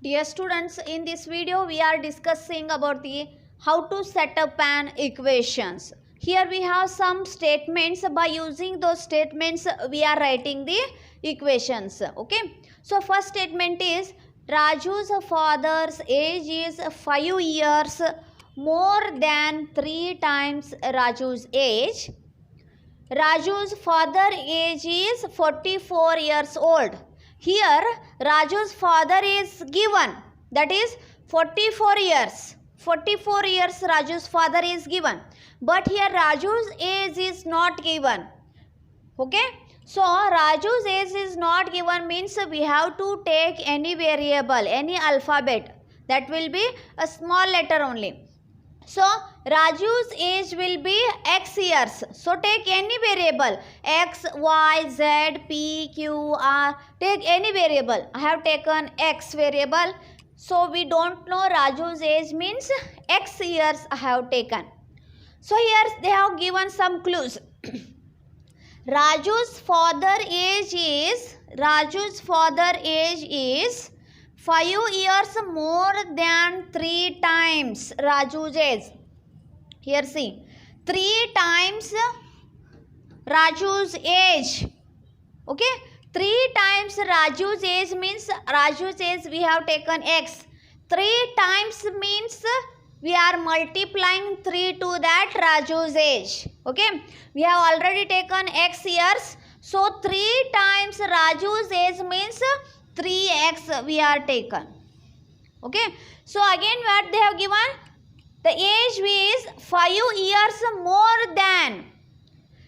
Dear students, in this video we are discussing about the how to set up an equations. Here we have some statements. By using those statements we are writing the equations. Okay. So first statement is Raju's father's age is 5 years more than 3 times Raju's age. Raju's father age is 44 years old. Here Raju's father is given, that is 44 years. 44 years Raju's father is given. But here Raju's age is not given. Okay. So Raju's age is not given means we have to take any variable, any alphabet. That will be a small letter only. So Raju's age will be X years. So take any variable X, Y, Z, P, Q, R. Take any variable. I have taken X variable. So we don't know Raju's age means X years I have taken. So here they have given some clues. Raju's father age is 5 years more than 3 times Raju's age. Here see, 3 times Raju's age. Okay, 3 times Raju's age means Raju's age we have taken X. 3 times means we are multiplying 3 to that Raju's age. Okay, we have already taken X years. So 3 times Raju's age means 3x we are taken. Okay. So again what they have given? The age is 5 years more than.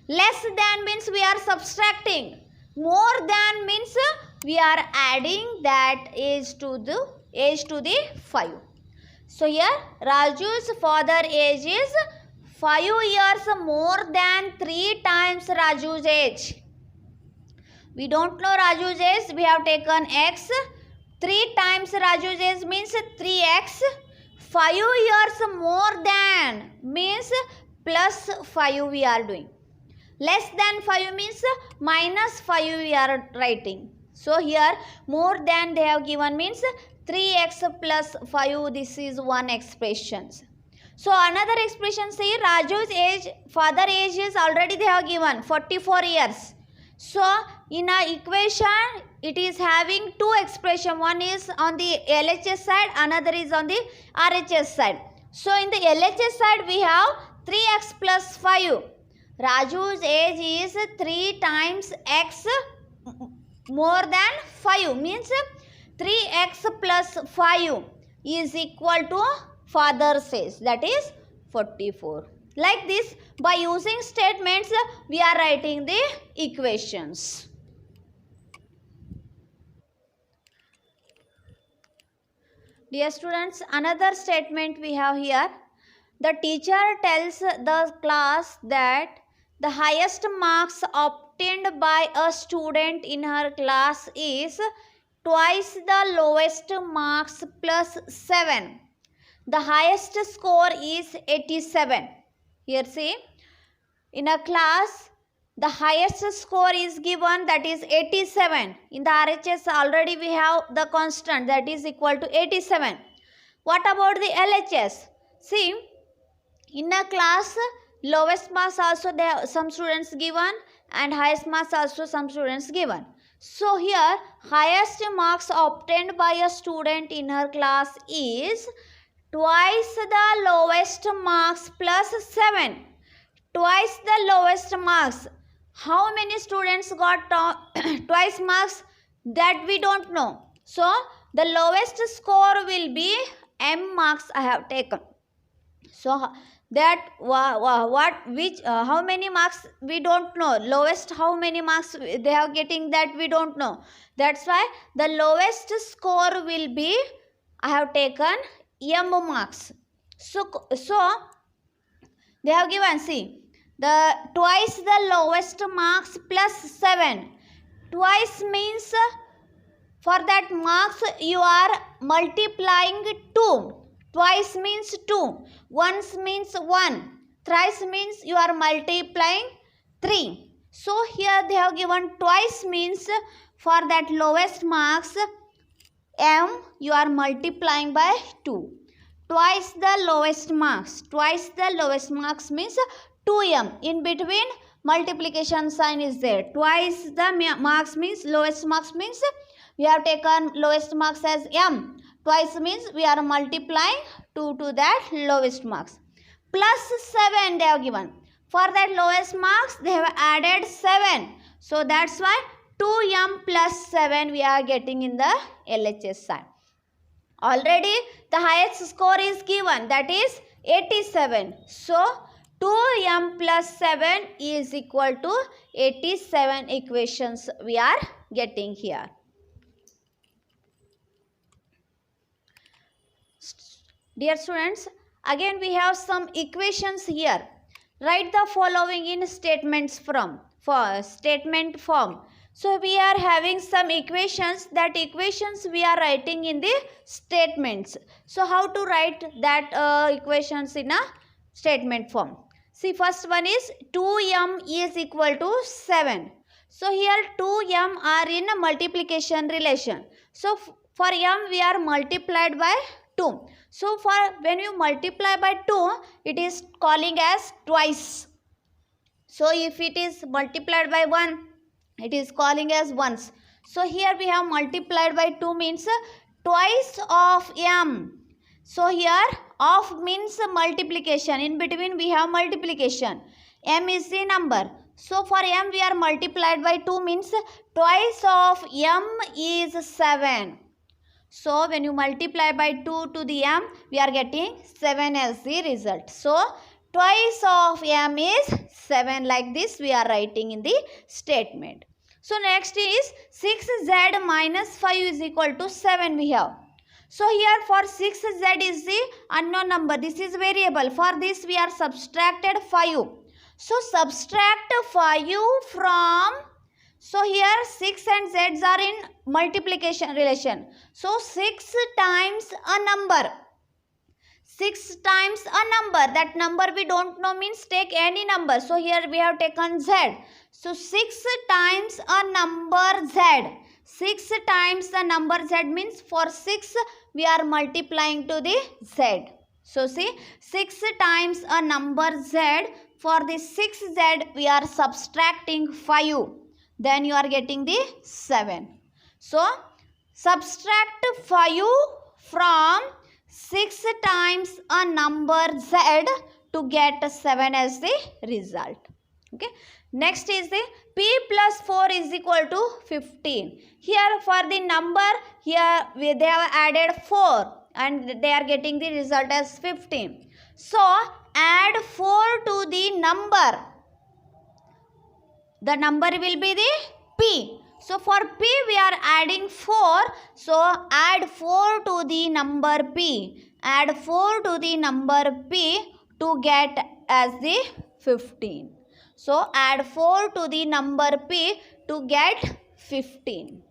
Less than means we are subtracting. More than means we are adding that age to the 5. So here Raju's father age is 5 years more than 3 times Raju's age. We don't know Raju's age. We have taken X. 3 times Raju's age means 3x. 5 years more than means plus 5 we are doing. Less than 5 means minus 5 we are writing. So here more than they have given means 3x plus 5. This is one expression. So another expression say Raju's age, father age is already they have given 44 years. So in our equation it is having two expression. One is on the LHS side, another is on the RHS side. So in the LHS side we have 3x plus 5. Raju's age is 3 times x more than 5 means 3x plus 5 is equal to father's age, that is 44. Like this, by using statements we are writing the equations. Dear students, another statement we have here. The teacher tells the class that the highest marks obtained by a student in her class is twice the lowest marks plus 7. The highest score is 87. Here see, in a class the highest score is given, that is 87. In the RHS already we have the constant, that is equal to 87. What about the LHS? See, in a class lowest marks also there are some students given and highest marks also some students given. So here highest marks obtained by a student in her class is twice the lowest marks plus 7. Twice the lowest marks. How many students got twice marks? That we don't know. So the lowest score will be M marks I have taken. So that how many marks we don't know. Lowest how many marks they are getting, that we don't know. That's why the lowest score will be I have taken M marks. So they have given, see, the twice the lowest marks plus 7. Twice means for that marks you are multiplying 2. Twice means 2. Once means 1. Thrice means you are multiplying 3. So here they have given twice means for that lowest marks m you are multiplying by 2. Twice the lowest marks. Twice the lowest marks means 2m. In between multiplication sign is there. Twice the marks means lowest marks means we have taken lowest marks as m. Twice means we are multiplying 2 to that lowest marks. Plus 7 they have given. For that lowest marks they have added 7. So that's why 2m plus 7 we are getting in the LHS sign. Already the highest score is given, that is 87. So 2m plus 7 is equal to 87 equations we are getting here. Dear students, again we have some equations here. Write the following in statements statement form. So we are having some equations. That equations we are writing in the statements. So how to write that equations in a statement form? See, first one is 2m is equal to 7. So here 2m are in a multiplication relation. So for m we are multiplied by 2. So for when you multiply by 2, it is calling as twice. So if it is multiplied by 1, it is calling as once. So here we have multiplied by 2 means twice of m. So here of means multiplication. In between we have multiplication. M is the number. So for m we are multiplied by 2 means twice of m is 7. So when you multiply by 2 to the m, we are getting 7 as the result. So twice of m is 7, like this we are writing in the statement. So next is 6z minus 5 is equal to 7 we have. So here for 6z is the unknown number. This is variable. For this we are subtracted 5. So subtract 5 from, so here 6 and z's are in multiplication relation. So 6 times a number. 6 times a number. That number we don't know means take any number. So here we have taken z. So 6 times a number z. 6 times the number z means for 6 we are multiplying to the z. So see, 6 times a number z. For the 6z we are subtracting 5. Then you are getting the 7. So subtract 5 from 6 times a number z to get 7 as the result. Okay. Next is the p plus 4 is equal to 15. Here for the number, here they have added 4 and they are getting the result as 15. So add 4 to the number. The number will be the p. So for p we are adding 4. So add 4 to the number p. Add 4 to the number p to get as the 15. So add 4 to the number p to get 15.